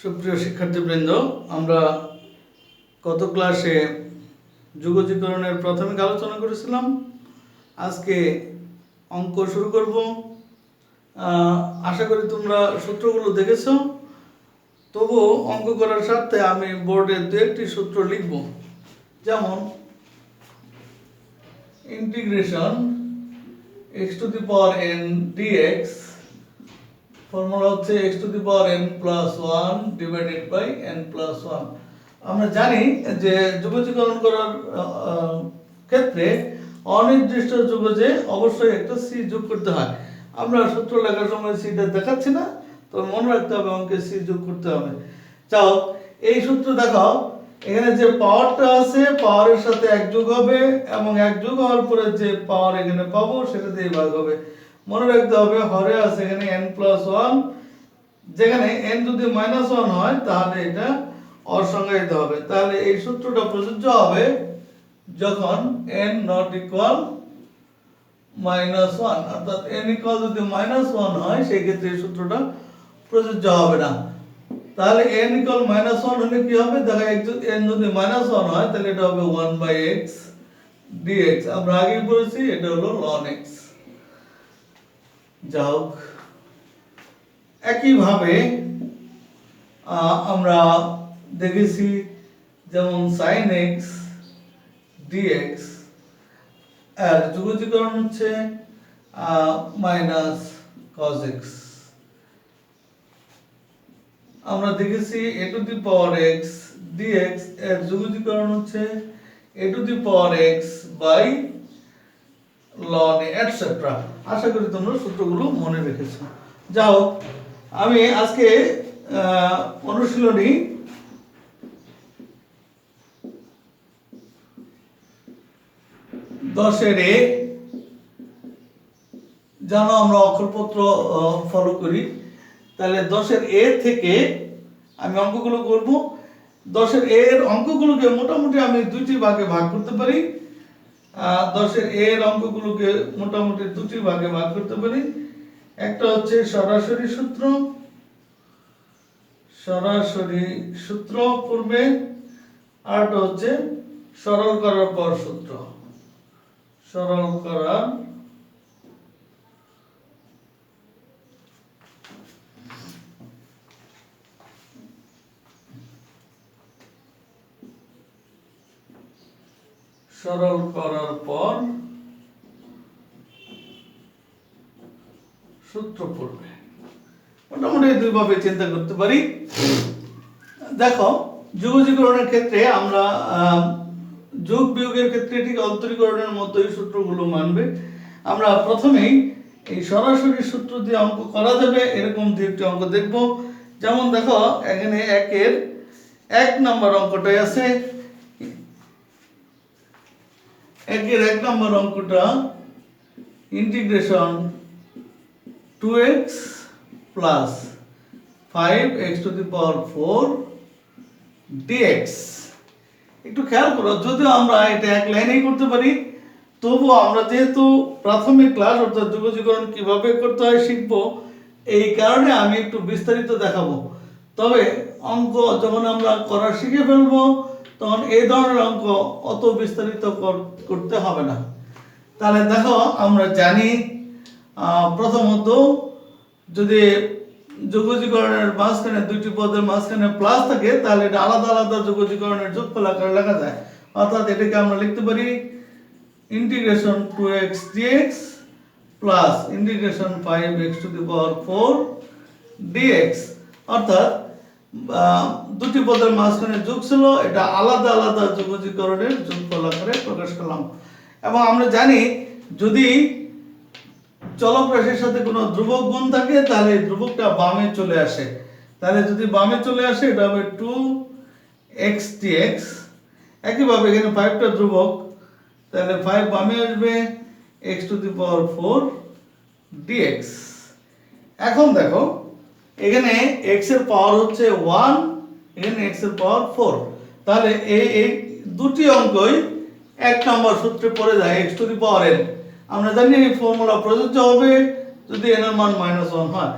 সুপ্রিয় শিক্ষার্থীবৃন্দ, আমরা গত ক্লাসে যুগজীকরণের প্রাথমিক আলোচনা করেছিলাম। আজকে অঙ্ক শুরু করব। আশা করি তোমরা সূত্রগুলো দেখেছো। তবুও অঙ্ক করার স্বার্থে আমি বোর্ডে দু একটি সূত্র লিখব। যেমন integration x to the power n dx, formula হচ্ছে x to the power n plus 1 divided by n plus 1। আমরা জানি যে যুগজীকরণ করার ক্ষেত্রে অনির্দিষ্ট যুগজে অবশ্যই একটা c যোগ করতে হয়। আমরা সূত্র লেখার সময় সিটা দেখাচ্ছি না, তো মনে রাখতে হবে অঙ্কে c যোগ করতে হবে। চাও এই সূত্র দেখাও, এখানে যে পাওয়ারটা আছে পাওয়ারের সাথে এক যোগ হবে এবং এক যোগ হওয়ার পরে যে পাওয়ার এখানে পাবো সেটা দিয়ে ভাগ হবে। মনে রাখতে হবে হরে আছে এখানে n প্লাস 1, যেখানে n যদি মাইনাস 1 হয় তাহলে এটা অসংজ্ঞায়িত হবে। তাহলে এই সূত্রটা প্রযোজ্য হবে যখন n নট ইকুয়াল মাইনাস 1, অর্থাৎ n ইকুয়াল যদি মাইনাস 1 হয় সেই ক্ষেত্রে এই সূত্রটা প্রযোজ্য হবে না। তাহলে n ইকুয়াল মাইনাস 1 হলে কি হবে? দেখা n যদি মাইনাস 1 হয় তাহলে এটা হবে 1/x dx। আমরা আগেই পড়েছি এটা হলো ln x। যাও একইভাবে আমরা দেখেছি যেমন sin x dx এর যুগজীকরণ হচ্ছে মাইনাস cos x। আমরা দেখেছি a to the power x dx এর যুগজীকরণ হচ্ছে a to the power x by ln a etcetera. আশা করি তোমরা সূত্রগুলো মনে রেখেছো। যাও আমি আজকে অনুশীলনী 10-এর a, জানো আমরা অক্ষরপত্র ফলো করি, তাহলে 10-এর a থেকে আমি অঙ্কগুলো করব। 10-এর a এর অঙ্কগুলোকে মোটামুটি আমি দুটি ভাগে ভাগ করতে পারি। 10-এর a এর অঙ্কগুলোকে মোটামুটি দুটি ভাগে ভাগ করতে পারি। একটা হচ্ছে সরাসরি সূত্র পূর্বে, আরটা হচ্ছে সরল করার পর সূত্র। সরল করার পর সূত্র পড়বে। মোটামুটি দুইভাবে চিন্তা করতে পারি। দেখো যুগজীকরণের ক্ষেত্রে আমরা যোগ বিয়োগের ক্ষেত্রে ঠিক অন্তরীকরণের মতোই সূত্রগুলো মানবে। আমরা প্রথমেই এই সরাসরি সূত্র দিয়ে অঙ্ক করা যাবে এরকম দু একটি অঙ্ক দেখব। যেমন দেখো এখানে 1-এর 1 নম্বর অঙ্কটাই আছে। 1-এর 1 নম্বর অঙ্কটা integration 2x plus 5x two the power 4 dx। একটু খেয়াল করো, যদিও আমরা এটা এক লাইনেই করতে পারি, তবুও আমরা যেহেতু প্রাথমিক ক্লাস অর্থাৎ যুগজীকরণ কিভাবে করতে হয় শিখবো, এই কারণে আমি একটু বিস্তারিত দেখাবো। তবে অঙ্ক যখন আমরা করা শিখে ফেলবো তখন এই ধরনের অঙ্ক অত বিস্তারিত করতে হবে না। তাহলে দেখো আমরা জানি প্রথমত যদি যুগজীকরণের মাঝখানে দুইটি পদের মাঝখানে প্লাস থাকে তাহলে এটা আলাদা আলাদা যুগজীকরণের যোগফল আকারে লেখা যায়। অর্থাৎ এটাকে আমরা লিখতে পারি integration 2x dx plus integration 5x two the power 4 dx। অর্থাৎ দুটি পদের মাঝখানে যোগ ছিল, এটা আলাদা আলাদা যুগজীকরণের যোগফল আকারে প্রকাশ করলাম। এবং আমরা জানি যদি চলক রাশির সাথে কোনো ধ্রুবক গুণ থাকে তাহলে ধ্রুবকটা বামে চলে আসে। তাহলে যদি বামে চলে আসে এটা হবে 2x dx। একইভাবে এখানে 5টা ধ্রুবক, তাহলে 5 বামে আসবে x to the power 4 dx। এখন দেখো এখানে x এর পাওয়ার হচ্ছে 1, এখানে x এর পাওয়ার 4। তাহলে এই দুটি অঙ্কই 1 নম্বর সূত্রে পড়ে যায় x to the power n। আমরা জানি এই ফর্মুলা প্রযোজ্য হবে যদি n এর মান -1 হয়।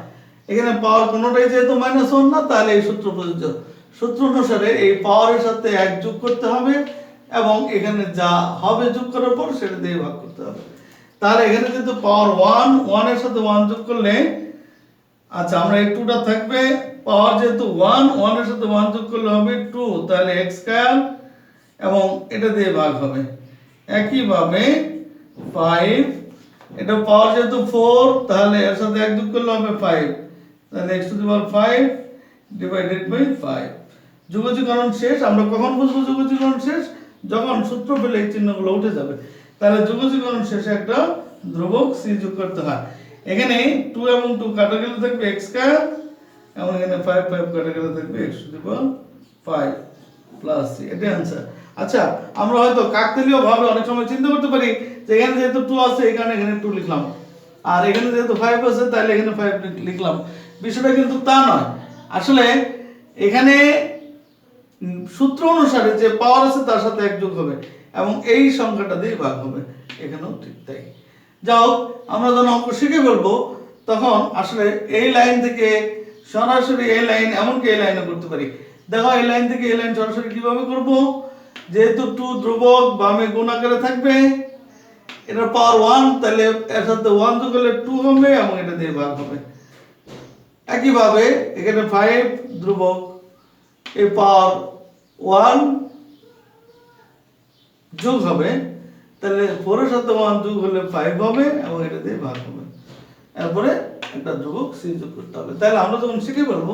এখানে পাওয়ার কোনোটাই যেহেতু -1 না, তাহলে এই সূত্র প্রযোজ্য। সূত্র অনুসারে এই পাওয়ারের সাথে 1 যোগ করতে হবে এবং এখানে যা হবে যোগ করার পর সেটা দিয়ে ভাগ করতে হবে। তাহলে এখানে যেহেতু পাওয়ার 1 এর সাথে 1 যোগ করলে, আচ্ছা আমরা এই 2টা থাকবে, পাওয়ার যেহেতু 1 এর সাথে 1 যোগ করলে হবে 2, তাহলে x স্কয়ার এবং এটা দিয়ে ভাগ হবে। একইভাবে 5, এটা পাওয়ার যেহেতু 4, তাহলে এর সাথে 1 যোগ করলে হবে 5, তাহলে x to the power 5 divided by 5। যোগজীকরণ শেষ। আমরা কখন বুঝবো যোগজীকরণ শেষ? যখন সূত্র পেলে এই চিহ্নগুলো উঠে যাবে। তাহলে যোগজীকরণ শেষে একটা ধ্রুবক c যোগ করতে হয়। এখানে 2 এবং 2 কাটা গেলে থাকবে x স্কয়ার এবং এখানে 5 কাটা গেলে থাকবে x to the power 5 plus c। এটাই आंसर। আচ্ছা, আমরা হয়তো কাকতালীয় ভাবে অনেক সময় চিন্তা করতে পারি যে এখানে যেহেতু 2 আছে এই কারণে এখানে 2 লিখলাম, আর এখানে যেহেতু 5 আছে তাহলে এখানে 5 লিখলাম। বিষয়টা কিন্তু তা নয়। আসলে এখানে সূত্র অনুসারে যে পাওয়ার আছে তার সাথে 1 যোগ হবে এবং এই সংখ্যাটা দিয়ে ভাগ হবে। এখানেও ঠিক তাই। যাও, আমরা যখন অঙ্ক শিখে বলবো তখন আসলে এই লাইন থেকে সরাসরি এই লাইন, এমনকি এই লাইনও করতে পারি। দেখো এই লাইন থেকে এই লাইন সরাসরি কিভাবে করব? যেহেতু 2 ধ্রুবক বামে গুণ আকারে থাকবে, এটার পাওয়ার 1, তাহলে এর সাথে 1 যোগ করলে 2 হবে এবং এটা দিয়ে ভাগ হবে। একইভাবে এখানে 5 ধ্রুবক, এই পাওয়ার 1 যোগ হবে, তাহলে 4 এর সাথে 1 যোগ হলে 5 হবে এবং এটা দিয়ে ভাগ হবে। এরপরে একটা ধ্রুবক c যোগ করতে হবে। তাহলে আমরা যখন শিখে বলবো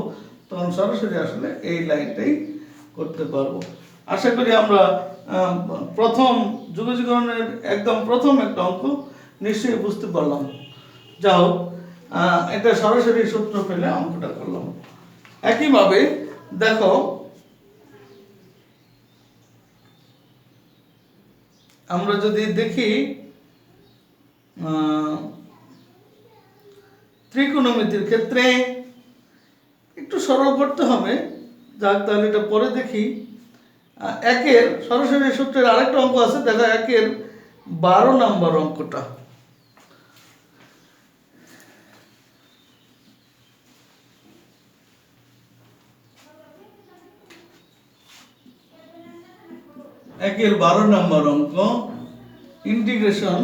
তখন সরাসরি আসলে এই লাইনটাই করতে পারবো। আশা করি আমরা প্রথম যোগজীকরণের একদম প্রথম একটা অঙ্ক নিশ্চয়ই বুঝতে পারলাম। যাও, এটা সরাসরি সূত্র পেলে অঙ্কটা করলাম। একইভাবে দেখো, আমরা যদি দেখি ত্রিকোণমিতির ক্ষেত্রে একটু সরল করতে হবে। যাক, তাহলে এটা পরে দেখি। একের সরাসরি সূত্রের আরেকটা অঙ্ক আছে, দেখো একের 12 নম্বর অঙ্কটা। একের 12 নম্বর অঙ্ক, integration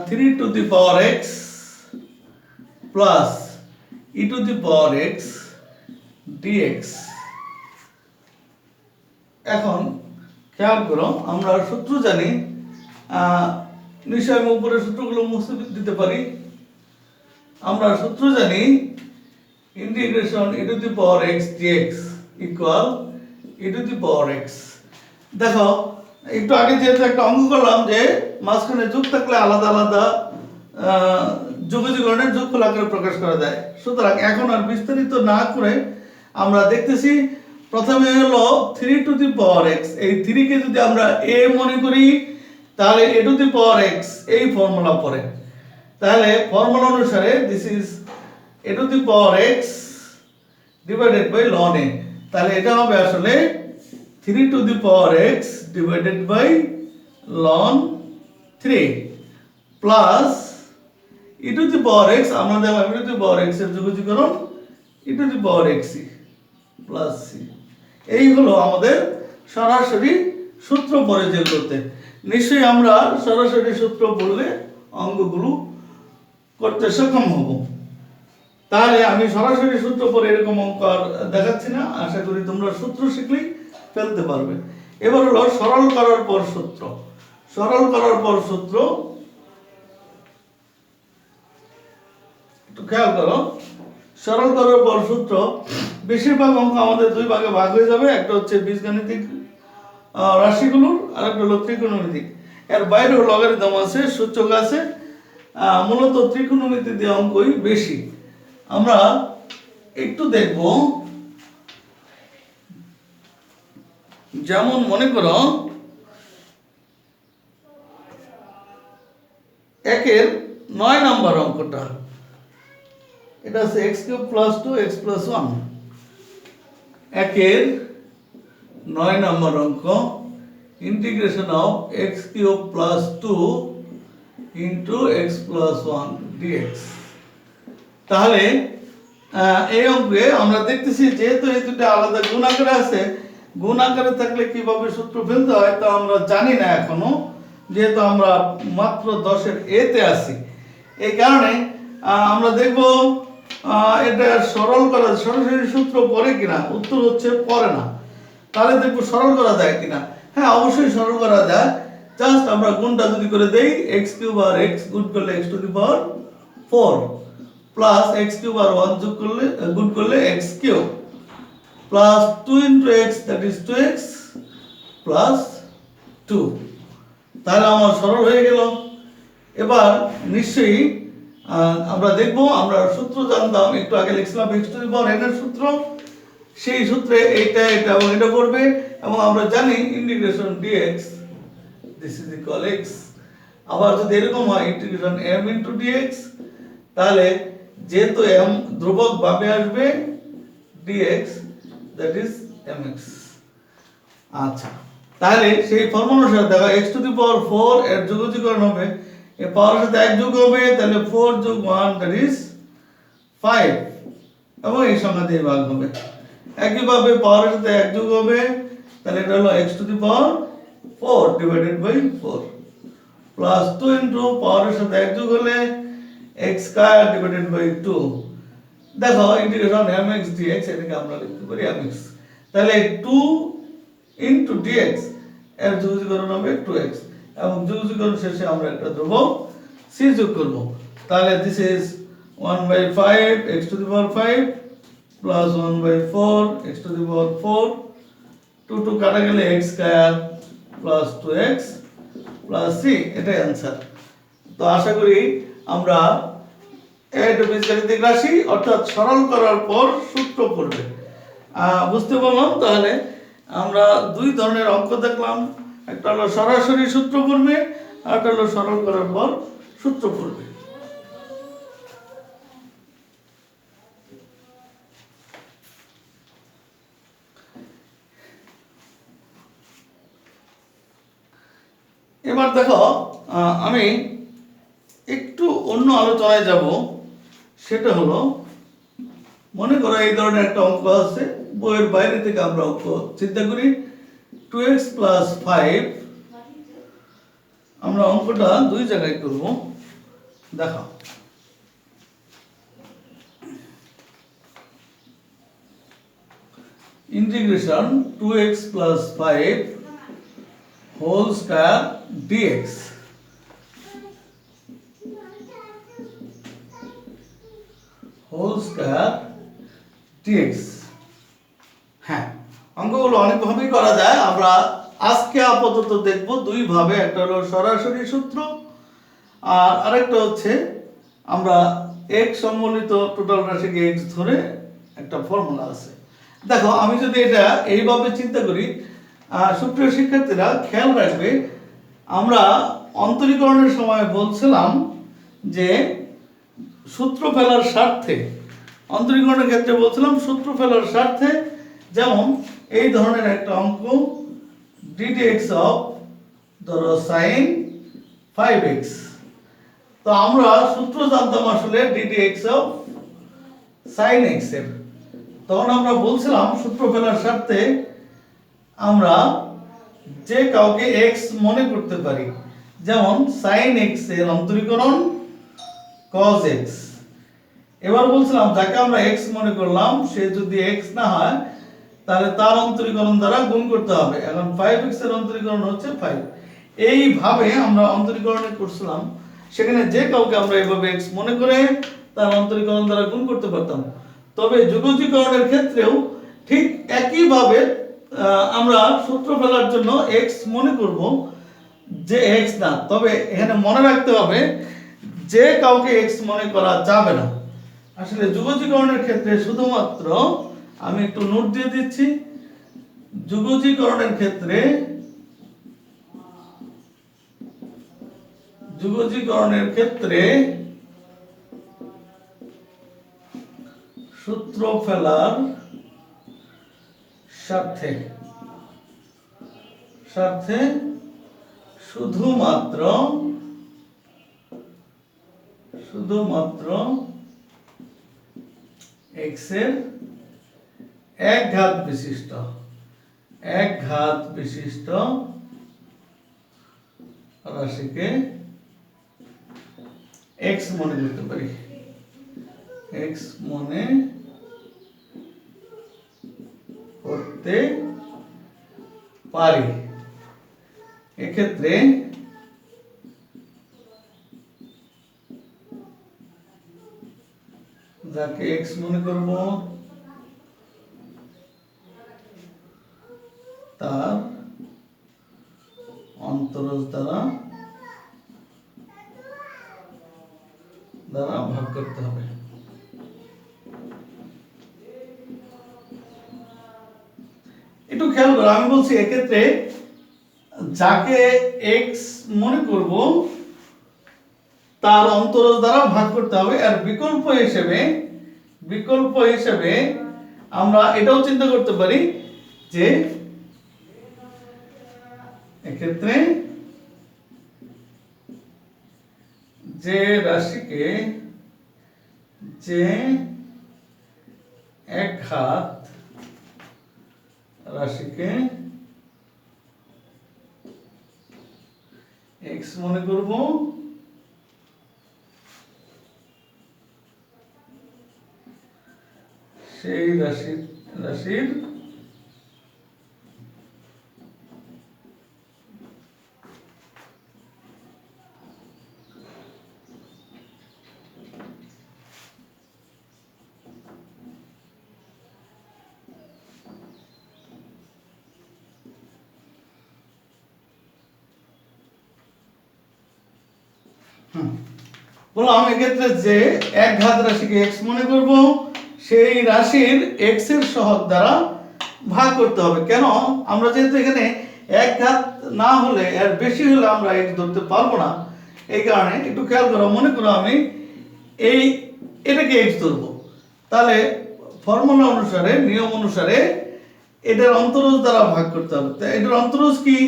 3 to the power x plus e to the power x dx। এখন খেয়াল করো, আমরা সূত্র জানি, নিশ্চয় আমি উপরের সূত্রগুলো মুছে দিতে পারি। আমরা সূত্র জানি integration e to the power x dx equal e to the power x। দেখো, একটু আগে যেহেতু একটা অঙ্ক করলাম যে মাঝখানে যোগ থাকলে আলাদা আলাদা যোগজীকরণের যোগফল আকারে প্রকাশ করা যায়। সুতরাং এখন আর বিস্তারিত না করে আমরা দেখতেছি, প্রথমে হলো 3 টু দি পাওয়ার x। এই 3 কে যদি আমরা a মনে করি তাহলে a to the power x এই ফর্মুলা পড়ে। তাহলে ফর্মুলা অনুসারে this is a to the power x divided by ln a। তাহলে এটা হবে আসলে 3 to the power x divided by ln 3 plus e to the power x। আমরা দেখলাম e to the power x এর যোগজীকরণ e to the power x plus c। এই হলো আমাদের সরাসরি সূত্র পড়ে যেগুলোতে। নিশ্চয়ই আমরা সরাসরি সূত্র পড়লে অঙ্কগুলো করতে সক্ষম হব। তাহলে আমি সরাসরি সূত্র পড়ে এরকম অঙ্ক আর দেখাচ্ছি না। আশা করি তোমরা সূত্র শিখলেই ফেলতে পারবে। এবার হলো সরল করার পর সূত্র। সরল করার পর সূত্র একটু খেয়াল করো। সরল করার পর সূত্র, বেশিরভাগ অঙ্ক আমাদের দুই ভাগে ভাগ হয়ে যাবে। একটা হচ্ছে বীজগাণিতিক রাশিগুলোর, আর একটা হলো ত্রিকোণমিতিক। এর বাইরেও লগারিদম আছে, সূচক আছে। মূলত ত্রিকোণমিতি দিয়ে অঙ্কই বেশি। আমরা একটু দেখব, যেমন মনে করো একের 9 নম্বর অঙ্কটা, এটা আছে x cube plus 2 x plus 1। একের 9 নম্বর অঙ্ক, integration of x cube plus 2 into x plus 1 dx। তাহলে এই অঙ্কে আমরা দেখতেছি যেহেতু এই দুটো আলাদা গুণ আকারে আছে, গুণ আকারে থাকলে কিভাবে সূত্র ফেলতে হয় তা আমরা জানি না এখনো, যেহেতু আমরা মাত্র 10-এর এতে আছি। এই কারণে আমরা দেখব এটা সরল করা, সরাসরি সূত্র পড়ে কিনা। উত্তর হচ্ছে পড়ে না। তাহলে দেখবো সরল করা যায় কিনা। হ্যাঁ, অবশ্যই সরল করা যায়। জাস্ট আমরা গুণটা যদি করে দেই, এক্স কিউব আর এক্স গুণ করলে X to the power 4 plus X cube আর 1 যোগ করলে গুণ করলে X cube plus 2 into X, that is 2x plus 2। তাহলে আমার সরল হয়ে গেল। এবার নিশ্চয়ই আমরা দেখব, আমরা সূত্র জানতাম, একটু আগে লিখছিলাম X to the power n এর সূত্র, সেই সূত্রে এটা এটা এবং এটা পড়বে। এবং আমরা জানি integration dx this is equal x। আবার যদি এরকম হয় ইন্টিগ্রেশন m ইনটু dx, তাহলে যেহেতু m ধ্রুবক ভাবে আসবে, dx দ্যাট ইজ mx। আচ্ছা, তাহলে সেই ফর্মুলা অনুসারে দেখো x টু দি পাওয়ার 4 এর যোগজীকরণ হবে, এই পাওয়ারের সাথে 1 যোগ হবে, তাহলে 4 যোগ 1 দ্যাট ইজ 5 এবং এই সংখ্যা দিয়ে ভাগ হবে। একইভাবে পাওয়ারের সাথে 1 যোগ হবে, তাহলে এটা হলো x to the power 4 divided by 4 plus 2 into পাওয়ারের সাথে 1 যোগ হলে x স্কয়ার ডিভাইডেড বাই 2। দেখো ইন্টিগ্রেশন mx dx, এটাকে আমরা লিখতে পারি mx। তাহলে 2 ইনটু dx এর যোগজীকরণ হবে 2x এবং যোগজীকরণ শেষে আমরা একটা ধ্রুবক c যোগ করব। তাহলে this is 1/5 x to the power 5 plus 1/4 x to the power 4, 2 কাটা গেলে x square plus 2x plus c, এটাই आंसर। তো আশা করি আমরা এটা বীজগাণিতিক রাশি অর্থাৎ সরল করার পর সূত্র পড়বে বুঝতে পারলাম। তাহলে আমরা দুই ধরনের অঙ্ক দেখলাম, একটা হলো সরাসরি সূত্র পড়বে আর একটা হলো সরল করার পর সূত্র পড়বে। এবার দেখো আমি একটু অন্য আলোচনায় যাব। সেটা হলো, মনে করো এই ধরনের একটা অঙ্ক আছে, বইয়ের বাইরে থেকে আমরা অঙ্ক চিন্তা করি। 2x প্লাস 5, আমরা অঙ্কটা দুই জায়গায় করব। দেখো integration 2x plus 5 whole square dx, whole square dx। হ্যাঁ, অঙ্কগুলো অনেকভাবেই করা যায়। আমরা আজকে আপাতত দেখব দুই ভাবে, একটা হলো সরাসরি সূত্র আর আরেকটা হচ্ছে আমরা x সম্বলিত টোটাল রাশিকে x ধরে একটা ফর্মুলা আছে। দেখো আমি যদি এটা এইভাবে চিন্তা করি, সুপ্রিয় শিক্ষার্থীরা খেয়াল রাখবে, আমরা অন্তরীকরণের সময় বলছিলাম যে সূত্র ফেলার স্বার্থে, অন্তরীকরণের ক্ষেত্রে বলছিলাম সূত্র ফেলার স্বার্থে, যেমন এই ধরনের একটা অঙ্ক ddx অফ ধরো sin 5x, তো আমরা সূত্র জানতাম আসলে ddx অফ sin x এর। তখন আমরা বলছিলাম সূত্র ফেলার স্বার্থে আমরা যে কাউকে x মনে করতে পারি, যেমন sin x এর অন্তরীকরণ cos x। এবার বলছিলাম যাকে আমরা x মনে করলাম সে যদি x না হয় তাহলে তার অন্তরীকরণ দ্বারা গুণ করতে হবে। এখন 5x এর অন্তরীকরণ হচ্ছে 5। এইভাবে আমরা অন্তরীকরণে করছিলাম, সেখানে যে কাউকে আমরা এইভাবে x মনে করে তার অন্তরীকরণ দ্বারা গুণ করতে পারতাম। তবে যোগজীকরণের ক্ষেত্রেও ঠিক একইভাবে আমরা সূত্র ফেলার জন্য x মনে করব যে x না, তবে এখানে মনে রাখতে হবে যে কাউকে x মনে করা যাবে না। আসলে যোগজীকরণের ক্ষেত্রে শুধুমাত্র, আমি একটু নোট দিয়ে দিচ্ছি, যোগজীকরণের ক্ষেত্রে সূত্র ফেলার স্বার্থে শুধুমাত্র x এর এক ঘাত বিশিষ্ট রাশিকে x মনে করতে পারি, x মনে করতে পারি। এক্ষেত্রে যাকে x মনে করব তার অন্তরজ দ্বারা ভাগ করতে হবে। একটু খেয়াল করো, আমি বলছি এক্ষেত্রে যাকে x মনে করব তার অন্তরজ দ্বারা ভাগ করতে হবে। আর বিকল্প হিসেবে আমরা এটাও চিন্তা করতে পারি যে এক্ষেত্রে যে রাশিকে এক ঘাত রাশিকে x মনে করব, সেই রাশির বললাম এক্ষেত্রে যে এক ঘাত রাশিকে x মনে করব, সেই রাশির x এর সহগ দ্বারা ভাগ করতে হবে। কেন? আমরা যেহেতু এখানে এক ঘাত না হলে এর বেশি হলে আমরা x ধরতে পারবো না, এই কারণে একটু খেয়াল করো। মনে করো আমি এটাকে x ধরবো, তাহলে ফর্মুলা অনুসারে, নিয়ম অনুসারে এটার অন্তরজ দ্বারা ভাগ করতে হবে। তাই এটার অন্তরজ কি?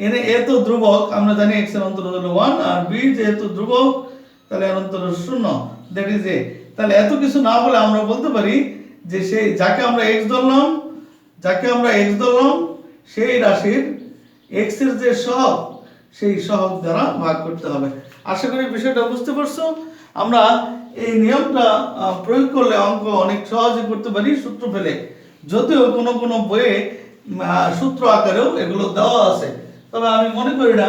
এনে a তো ধ্রুবক, আমরা জানি x এর অন্তরজ হলো 1, আর b যেহেতু ধ্রুবক তাহলে এর অন্তরজ 0, দ্যাট ইজ a। তাহলে এত কিছু না বলে আমরা বলতে পারি যে সেই যাকে আমরা x ধরলাম সেই রাশির x এর যে সহগ, সেই সহগ দ্বারা ভাগ করতে হবে। আশা করি বিষয়টা বুঝতে পারছো। আমরা এই নিয়মটা প্রয়োগ করলে অঙ্ক অনেক সহজে করতে পারি সূত্র ফেলে, যদিও কোনো বইয়ে সূত্র আকারেও এগুলো দেওয়া আছে, তবে আমি মনে করি না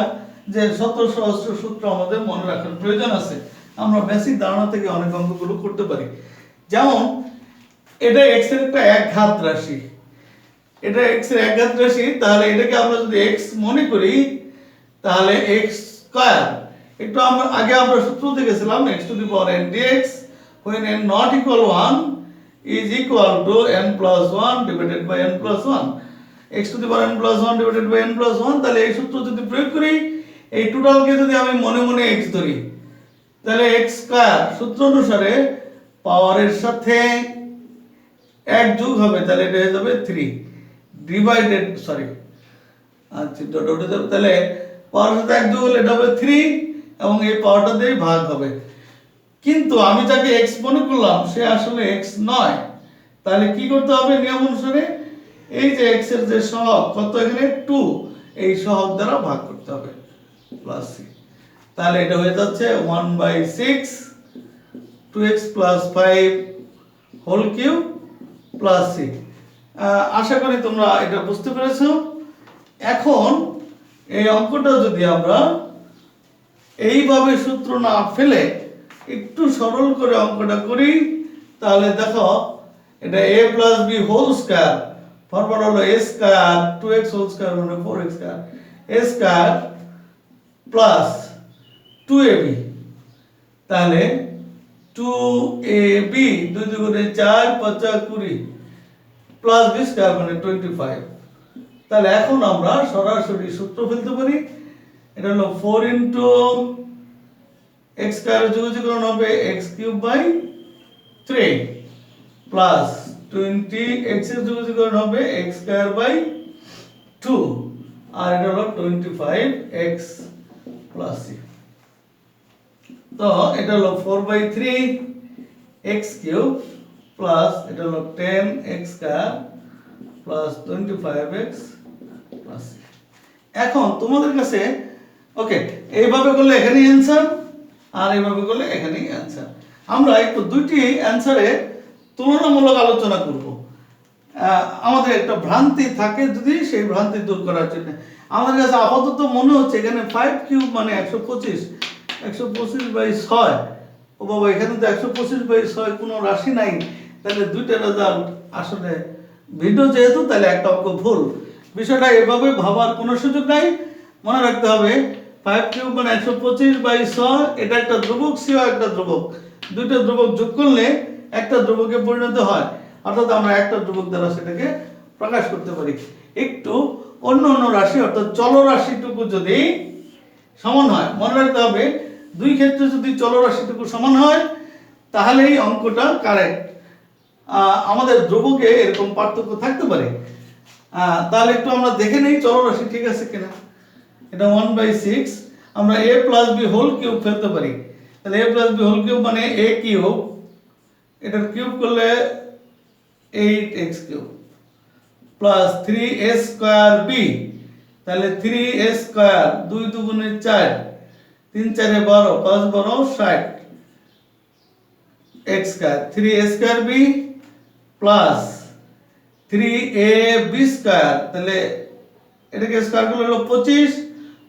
যে শত সহস্র সূত্র আমাদের মনে রাখার প্রয়োজন আছে। আমরা বেসিক ধারণা থেকে অনেক অঙ্কগুলো করতে পারি। যেমন এটা x এর একটা এক ঘাত রাশি, তাহলে এটাকে আমরা যদি x মনে করি তাহলে x স্কয়ার, একটু আমরা সূত্র দেখেছিলাম x to the power n dx when n not equal 1 is equal to n plus 1 divided by n plus 1, x to the power n plus 1 divided by n plus 1। তাহলে এই সূত্র যদি প্রয়োগ করি, এই টোটালকে যদি আমি মনে মনে x ধরি, তাহলে x স্কয়ার সূত্র অনুসারে পাওয়ারের সাথে এক যোগ হবে, তাহলে এটা হয়ে যাবে 3 ডিভাইডেড তাহলে পাওয়ারের সাথে এক যোগ হলে এটা হবে 3 এবং এই পাওয়ারটা দিয়ে ভাগ হবে। কিন্তু আমি যাকে x মনে করলাম সে আসলে x নয়, তাহলে কি করতে হবে নিয়ম অনুসারে? এই যে x এর যে সহগ কত এখানে 2, এই সহগ দ্বারা ভাগ করতে হবে প্লাস c। তাহলে এটা হয়ে যাচ্ছে 1/6 2x plus 5 whole cube plus c। আশা করি তোমরা এটা বুঝতে পেরেছো। এখন এই অঙ্কটা যদি আমরা এইভাবে সূত্র না ফেলে একটু সরল করে অঙ্কটা করি, তাহলে দেখো এটা a plus b whole square, formula হলো a square 2x whole square মানে 4x square, a square plus 2ab, তাহলে 2ab 2 দুগুণে 4 5 20 প্লাস b স্কয়ার মানে 25। তাহলে এখন আমরা সরাসরি সূত্র ফেলতে পারি। এটা হলো 4 ইনটু x স্কয়ার যোগকরণ হবে x cube by 3 plus 20 x এর যোগকরণ হবে x স্কয়ার বাই 2, আর এটা হলো 25x প্লাস c। তো এটা হলো 4/3 x কিউব প্লাস এটা হলো 10x square plus 25x plus. এখন তোমাদের কাছে ওকে এইভাবে করলে এখানেই অ্যান্সার, আর এইভাবে করলে এখানেই অ্যান্সার। আমরা একটু দুইটি অ্যান্সারে তুলনামূলক আলোচনা করব। আমাদের একটা ভ্রান্তি থাকে যদি সেই ভ্রান্তি দূর করার জন্য আমাদের কাছে আপাতত মনে হচ্ছে এখানে 5 কিউব মানে 125, 125/6। ও বাবা, এখানে তো 125/6 কোনো রাশি নাই, তাহলে দুইটা রেজাল্ট আসলে ভিডিও যেহেতু তাহলে একটা অঙ্ক ভুল। বিষয়টা এভাবে ভাবার কোনো সুযোগ নাই, মনে রাখতে হবে 5 কিউব মানে 125/6, এটা একটা ধ্রুবক, সিও একটা ধ্রুবক, দুইটা ধ্রুবক যোগ করলে একটা ধ্রুবকে পরিণত হয়, অর্থাৎ আমরা একটা ধ্রুবক দ্বারা সেটাকে প্রকাশ করতে পারি। একটু অন্য অন্য রাশি অর্থাৎ চলরাশিটুকু যদি সমান হয়, মনে রাখতে হবে দুই ক্ষেত্রে যদি চলরাশিটুকু সমান হয় তাহলেই অঙ্কটা কারেক্ট। আমাদের ধ্রুবকে এরকম পার্থক্য থাকতে পারে, তাহলে একটু আমরা দেখে নেই চলরাশি ঠিক আছে কিনা। এটা 1/6, আমরা a plus b whole cube ফেলতে পারি, তাহলে a plus b whole cube মানে a কিউব, এটার কিউব করলে 8x cube plus 3a square b, তাহলে 3a স্কয়ার 2 দুগুণে 4, 3 4 12, 5 12 60 x square, 3a square b plus 3ab square, তাহলে এটাকে স্কয়ার করলে হলো 25,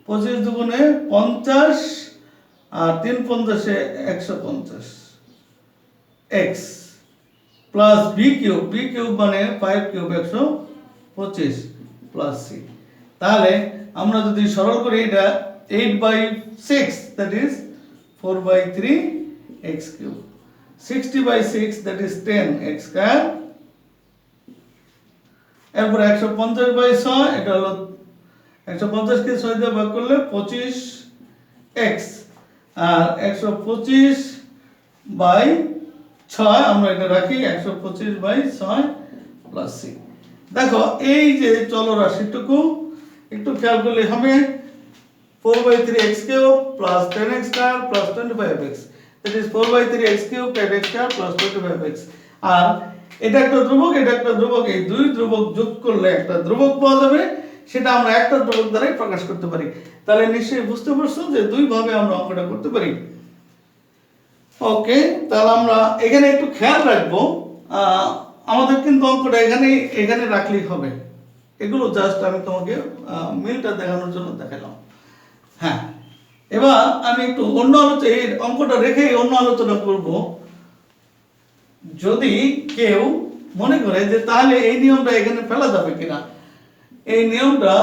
25 দুগুণে 50 আর 3 50 150 x প্লাস b কিউব মানে 5 কিউব 125 প্লাস c। তাহলে আমরা যদি সরল করি এটা 8/6 that is 4/3 x cube, 60/6 that is 10x square, এরপর 150/6 এটা হলো 150 কে 6 দিয়ে ভাগ করলে 25x, আর 125/6 আমরা এটা রাখি 125/6 প্লাস c। দেখো এই যে চলরাশিটুকু একটু খেয়াল করলে হবে 4/3x cube plus 10x square plus 25x, that is 4/3x cube 10x square plus 25x। আর এটা একটা ধ্রুবক, এটা একটা ধ্রুবক, এই দুই ধ্রুবক যোগ করলে একটা ধ্রুবক পাওয়া যাবে, সেটা আমরা একটা ধ্রুবক দ্বারাই প্রকাশ করতে পারি। তাহলে নিশ্চয়ই বুঝতে পারছো যে দুই ভাবে আমরা অঙ্কটা করতে পারি। ওকে, তাহলে আমরা এখানে একটু খেয়াল রাখবো, আমাদের কিন্তু অঙ্কটা এখানে রাখলেই হবে। এগুলো জাস্ট আমি তোমাকে মিলটা দেখানোর জন্য দেখালাম। হ্যাঁ, এবার আমি একটু অন্য এই অঙ্কটা রেখে অন্য আলোচনা করব। যদি কেউ মনে করে যে তাহলে এই নিয়মটা এখানে ফেলা যাবে কিনা, এই নিয়মটা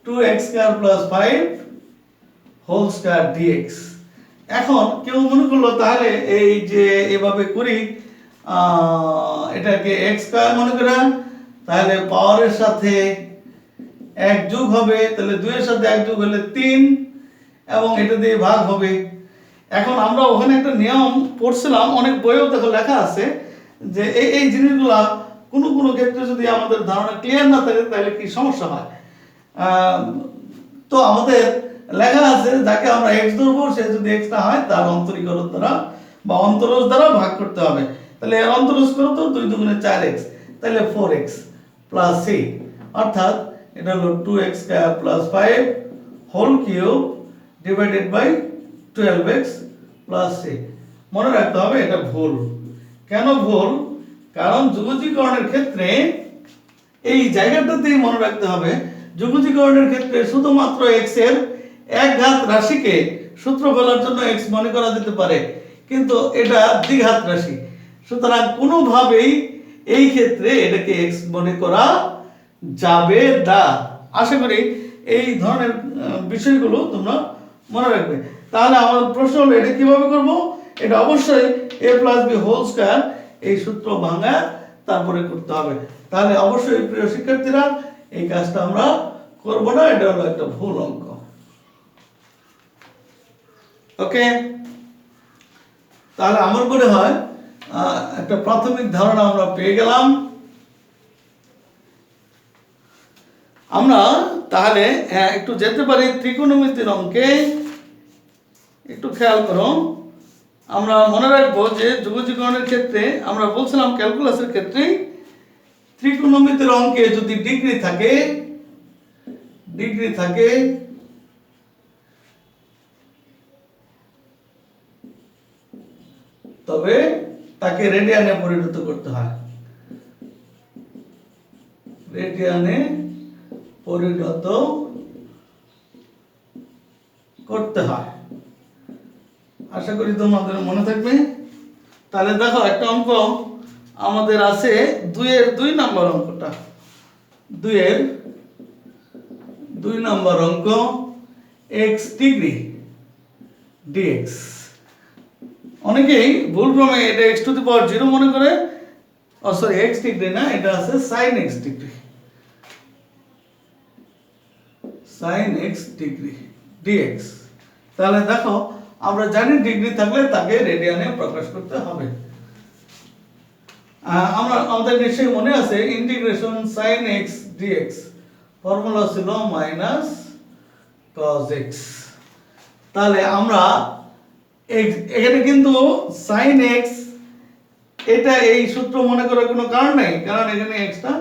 2x square plus 5 whole square dx। এখন কেউ মনে করলো তাহলে এই যে এভাবে করি, এটাকে x স্কয়ার মনে করেন, তাহলে পাওয়ারের সাথে 1 যোগ হবে, তাহলে 2 এর সাথে 1 যোগ হলে 3 এবং এটা দিয়ে ভাগ হবে। এখন আমরা ওখানে একটা নিয়ম পড়ছিলাম, অনেক বইও দেখো লেখা আছে যে এই জিনিসগুলা কোনো ক্ষেত্রে যদি আমাদের ধারণা ক্লিয়ার না থাকে তাহলে কি সমস্যা হয়। তো আমাদের লেখা আছে যাকে আমরা x ধরবো সে যদি x না হয় তার অন্তরীকরণ দ্বারা বা অন্তরজ দ্বারা ভাগ করতে হবে। তাহলে এর অন্তরজ করো তো 2 দুগুণে 4x, তাহলে 4x প্লাস c, অর্থাৎ এটা হলো 2x square plus 5 whole cube divided by 12x plus c। মনে রাখতে হবে এটা ভুল। কেন ভুল? কারণ যুগজীকরণের ক্ষেত্রে এই জায়গাটাতেই মনে রাখতে হবে, যুগজীকরণের ক্ষেত্রে শুধুমাত্র x এর এক ঘাত রাশিকে সূত্র বলার জন্য x মনে করা যেতে পারে, কিন্তু এটা দ্বিঘাত রাশি, সুতরাং কোনোভাবেই এই ক্ষেত্রে এটাকে x মনে করা যাবে না। আশা করি এই ধরনের বিষয়গুলো তোমরা মনে রাখবে। তাহলে আমার প্রশ্ন হলো এটা কিভাবে করব? এটা অবশ্যই a plus b whole square এই সূত্র ভাঙা তারপরে করতে হবে। তাহলে অবশ্যই প্রিয় শিক্ষার্থীরা এই কাজটা আমরা করব না, এটা হলো একটা ভুল অঙ্ক। ওকে, তাহলে আমার মনে হয় একটা প্রাথমিক ধারণা আমরা পেয়ে গেলাম। আমরা তাহলে একটু যেতে পারি ত্রিকোণমিতির অঙ্কে। একটু খেয়াল করো, আমরা মনে রাখবো যে যোগজীকরণের ক্ষেত্রে আমরা বলছিলাম ক্যালকুলাসের ক্ষেত্রে ত্রিকোণমিতির অঙ্কে যদি ডিগ্রি থাকে তবে তাকে রেডিয়ানে পরিণত করতে হয়, রেডিয়ানে পরিণত করতে হয়। আশা করি তোমাদের মনে থাকবে। তাহলে দেখো একটা অঙ্ক আমাদের আছে 2 নম্বর অঙ্কটা, 2 নম্বর অঙ্ক x ডিগ্রি dx। অনেকেই ভুলক্রমে এটা x টু দি পাওয়ার 0 মনে করে, সরি x ডিগ্রি না, এটা আছে sin x degree, sin x degree dx। তাহলে দেখো আমরা জানি ডিগ্রি থাকলে তাকে রেডিয়ানে প্রকাশ করতে হবে। আমাদের নিশ্চয়ই মনে আছে integration sin x dx formula ছিল মাইনাস cos x। তাহলে আমরা এখানে কিন্তু sin x এটা এই সূত্র মনে করার কোনো কারণ নাই, কারণ এখানে xটা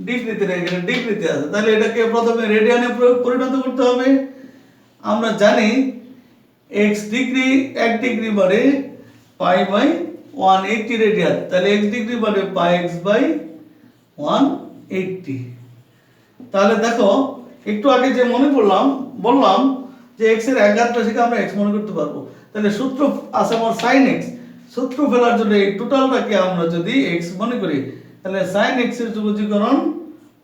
ডিগ্রিতে নেই, এখানে ডিগ্রিতে আছে। তাহলে এটাকে প্রথমে রেডিয়ানে পরিণত করতে হবে। আমরা জানি x ডিগ্রি 1 ডিগ্রি বাড়ে পাই বাই 180 রেডিয়ান, তাহলে x ডিগ্রি বাড়ে পাই x বাই 180। তাহলে দেখো একটু আগে যে বললাম যে x এর এগারটা থেকে আমরা x মনে করতে পারবো। তাহলে সূত্র আছে আমার sin x, সূত্র ফেলার জন্য এই টোটালটাকে আমরা যদি x মনে করি তাহলে sin x এর যোগজীকরণ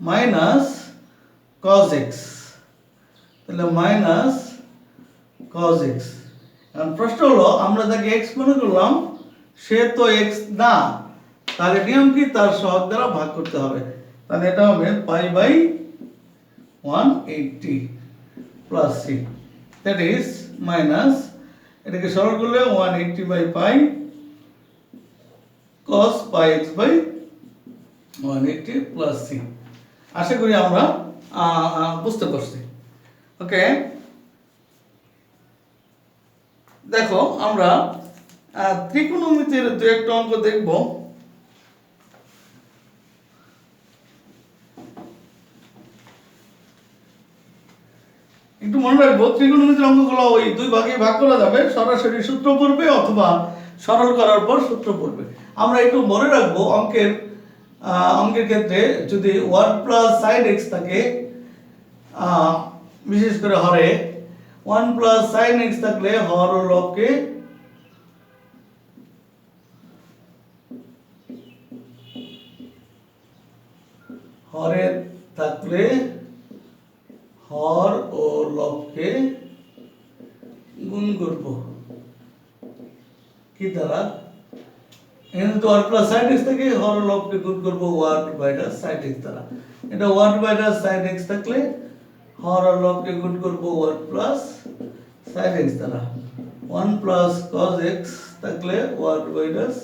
মাইনাস cos x, তাহলে মাইনাস cos x। এখন প্রশ্ন হলো আমরা যাকে x মনে করলাম সে তো x না, তাহলে নিয়ম কি তার সহগ দ্বারা ভাগ করতে হবে। তাহলে এটা হবে pi by 180 plus c, that is minus, এটাকে সরল করলে 180 by pi cos pi x by 180 plus c। আশা করি আমরা বুঝতে পারছি। ওকে, দেখো আমরা ত্রিকোণমিতির দু একটা অঙ্ক দেখব। একটু মনে রাখবো ত্রিকোণমিতির অঙ্কগুলো ওই 2 ভাগে ভাগ করা যাবে, সরাসরি সূত্র পড়বে অথবা সরল করার পর সূত্র পড়বে। আমরা একটু মনে রাখবো অঙ্কের ক্ষেত্রে যদি 1 প্লাস sin x থাকে, বিশেষ করে হরে 1 প্লাস sin x থাকলে হর ও লবকে হরে থাকলে হর ও লবকে গুণ করব কি দ্বারা, এখানে তো 1 প্লাস sin x থেকে হর ও লবকে গুণ করব 1 বাইটা sin x দ্বারা। এটা 1 বাইটা sin x থাকলে হর আর লবকে গুণ করব 1 প্লাস sin x দ্বারা। 1 প্লাস cos x থাকলে 1 মাইনাস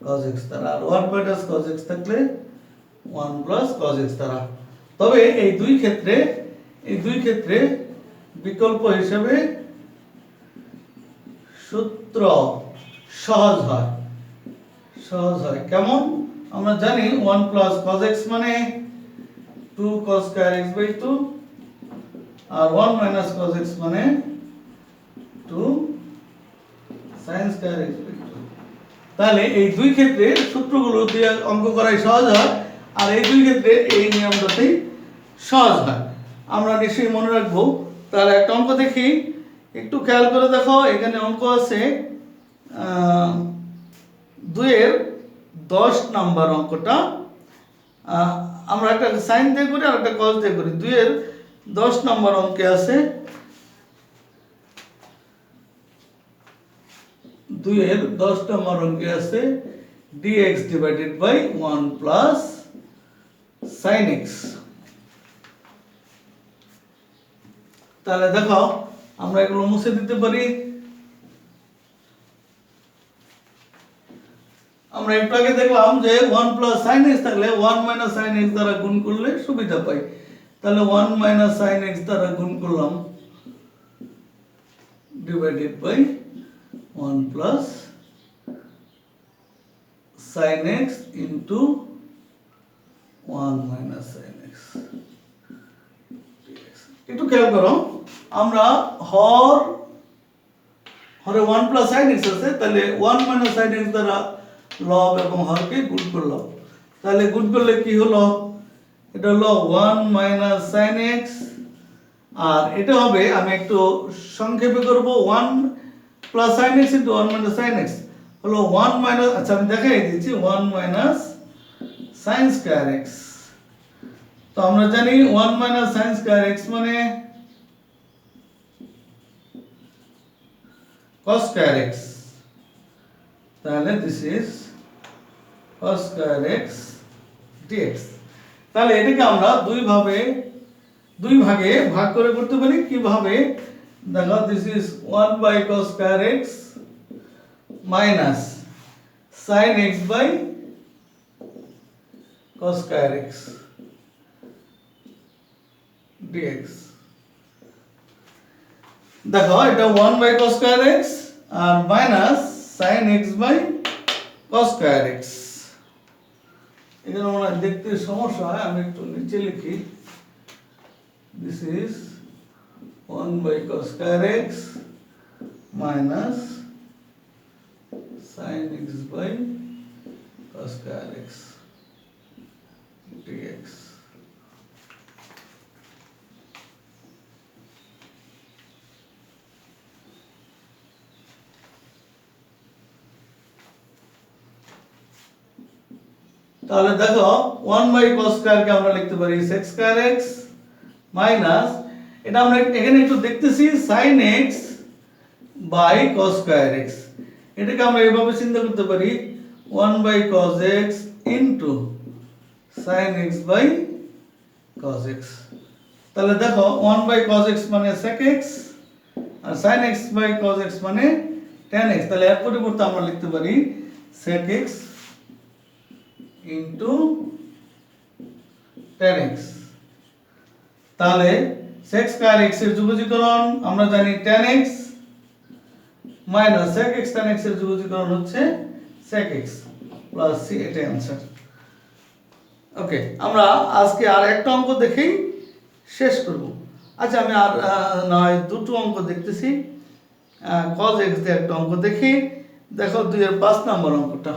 cos x দ্বারা, আর 1 মাইনাস cos x থাকলে 1 প্লাস cos x দ্বারা। তবে এই দুই ক্ষেত্রে বিকল্প হিসেবে সূত্র সহজ হয়। কেমন? আমরা জানি 1 প্লাস cos x মানে 2 cos square x by 2, আর 1 মাইনাস cos x মানে 2 sin square x by 2। তাহলে এই দুই ক্ষেত্রে সূত্রগুলো দিয়ে অঙ্ক করাই সহজ হয়, আর এই দুই ক্ষেত্রে এই নিয়মটাতেই সহজ হয়। আমরা নিশ্চয়ই মনে রাখবো। তাহলে একটা অঙ্ক দেখি, একটু খেয়াল করে দেখো। এখানে অঙ্ক আছে 2-10 নাম্বার অঙ্কটা। আমরা একটা সাইন দিয়ে করি আর একটা কস দিয়ে করি। 2-10 নাম্বার অঙ্কে আছে 2-10 নাম্বার অঙ্কে আছে dx divided by 1 plus sin x। তাহলে দেখো আমরা এগুলো মুছে দিতে পারি। আমরা একটু আগে দেখলাম যে 1 প্লাস sin x থাকলে 1 মাইনাস sin x দ্বারা গুণ করলে সুবিধা পাই। তাহলে 1 মাইনাস sin x দ্বারা গুণ করলাম divided by 1 plus sin x into 1 minus sin x dx। একটু খেয়াল করো, আমরা হরে 1 plus sin x আছে, তাহলে 1 minus sin x দ্বারা লব এবং হরকে গুণ করলাম। তাহলে গুণ করলে কি হলো? এটা হলো 1 minus sin x, আর এটা হবে, আমি একটু সংক্ষেপে করব, 1 plus sin x into 1 minus sin x হলো 1 minus, আচ্ছা আমি দেখাই দিচ্ছি, 1 minus sin square x। তো আমরা জানি 1 minus sin square x মানে cos square x, তাহলে this is cos square x dx। তাহলে এটাকে আমরা দুই ভাগে ভাগ করে করতে পারি। কিভাবে? দেখো, this is 1 by cos square x minus sin x by cos square x dx। দেখো, এটা 1 by cos square x আর minus sin x by cos square x। এখানে মনে হয় দেখতে সমস্যা হয়, আমি একটু নিচে লিখি, this is 1 by cos square x minus sin x by cos square x dx। তাহলে দেখো, 1 by cos square কে আমরা লিখতে পারি sec square x মাইনাস, এটা আমরা এখানে একটু দেখতেছি, sin x by cos square x। এটাকে আমরা এইভাবে চিন্তা করতে পারি, 1 by cos x into sin x by cos x। তাহলে দেখো, 1 by cos x মানে sec x R sin x by cos x মানে tan x। তাহলে এর পরিবর্তে আমরা লিখতে পারি sec x into tan x। তাহলে sec square x এর যোগজীকরণ আমরা জানি tan x minus sec x tan x এর যোগজীকরণ হচ্ছে sec x প্লাস c। এটা आंसर। ওকে, আমরা আজকে আর একটা অঙ্ক দেখেই শেষ করব। আচ্ছা, আমি আর নয় দুটো অঙ্ক দেখতেছি। cos x দিয়ে একটা অঙ্ক দেখি। দেখো 2 এর 5 নম্বর অঙ্কটা।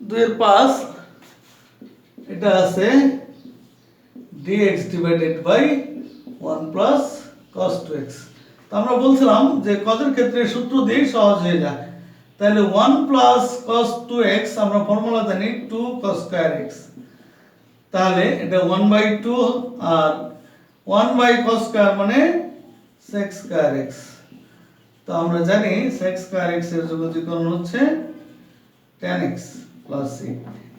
দুইয়ের 5 এটা আছে dx divided by 1 plus cos 2x। তো আমরা বলছিলাম যে cos এর ক্ষেত্রে সূত্র দিয়ে সহজ হয়ে যায়। তাহলে 1 plus cos 2x আমরা ফর্মুলা জানি 2 cos square x। তাহলে এটা 1 by 2 আর 1 by cos square মানে sec square x। তো আমরা জানি sec square x এর যোগজীকরণ হচ্ছে tan x plus c।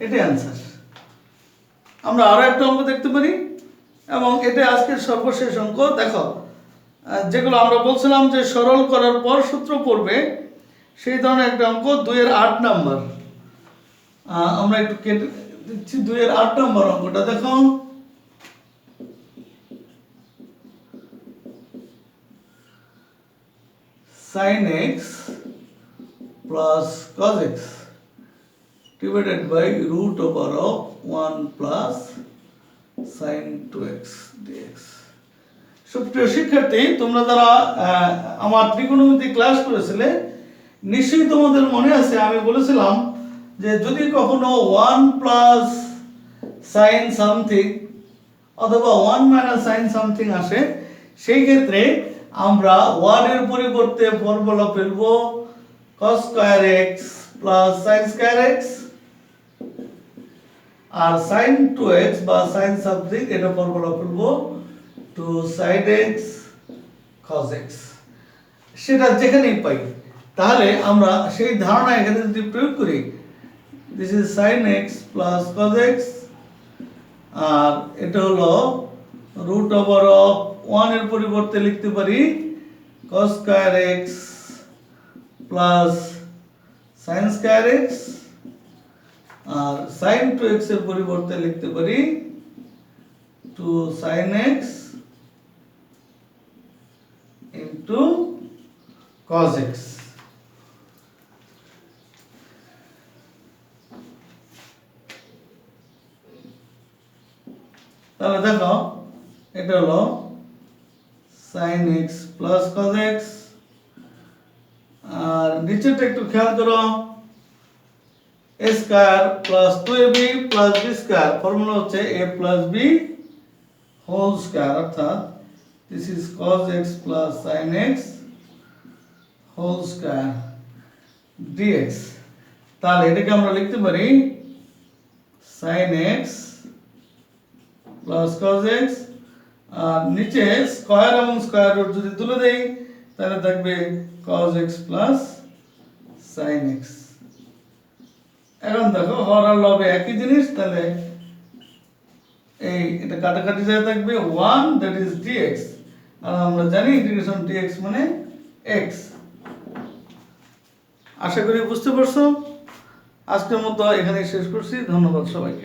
এটাই आंसर। আমরা আরো একটা অঙ্ক দেখতে পারি, এবং এটা আজকের সর্বশেষ অঙ্ক। দেখো, যেগুলো আমরা বলছিলাম যে সরল করার পর সূত্র পড়বে, সেই ধরনের একটা অঙ্ক 2 এর 8 নাম্বার। আমরা একটু কেটে দিচ্ছি 2 এর 8 নাম্বার অঙ্কটা। দেখো, sin x plus cos x divided by root over of 1 plus sin 2x dx। সুপ্রিয় শিক্ষার্থী, তোমরা যারা আমার ত্রিকোণমিতি ক্লাস করেছিলে, নিশ্চয়ই তোমাদের মনে আছে আমি বলেছিলাম যে যদি কখনো 1 plus sin something অথবা 1 minus sin something আসে, সেই ক্ষেত্রে আমরা 1 এর পরিবর্তে ফর্মুলা ফেলবো cos square x plus sin square x, আর sin 2x বা sin something এটা ফর্মুলা ফেলবো 2 sin x cos x। সেটা যেখানেই পাই, তাহলে আমরা সেই ধারণা এখানে যদি প্রয়োগ করি, this is sin x plus cos x, আর এটা হলো root over of 1 এর পরিবর্তে লিখতে পারি cos square x plus sin square x, আর sin 2x এর পরিবর্তে লিখতে পারি 2 sin x into cos x। তাহলে দেখো এটা হলো sin x plus cos x, আর নিচেরটা একটু খেয়াল করো, a স্কয়ার প্লাস 2ab প্লাস b স্কয়ার, ফর্মুলা হচ্ছে a plus b whole square, অর্থাৎ this is cos x plus sin x whole square dx। তাহলে এটাকে আমরা লিখতে পারি sin x plus cos x, আর নিচে স্কয়ার এবং স্কয়ার রুট যদি তুলে দেই তাহলে থাকবে cos x plus sin x। এখন দেখো হর আর লবে একই জিনিস, তাহলে এই এটা কাটাকাটি যায় থাকবে 1 দ্যাট ইজ dx, আর আমরা জানি ইন্টিগ্রেশন dx মানে x। আশা করি বুঝতে পারছো। আজকের মতো এখানেই শেষ করছি, ধন্যবাদ সবাইকে।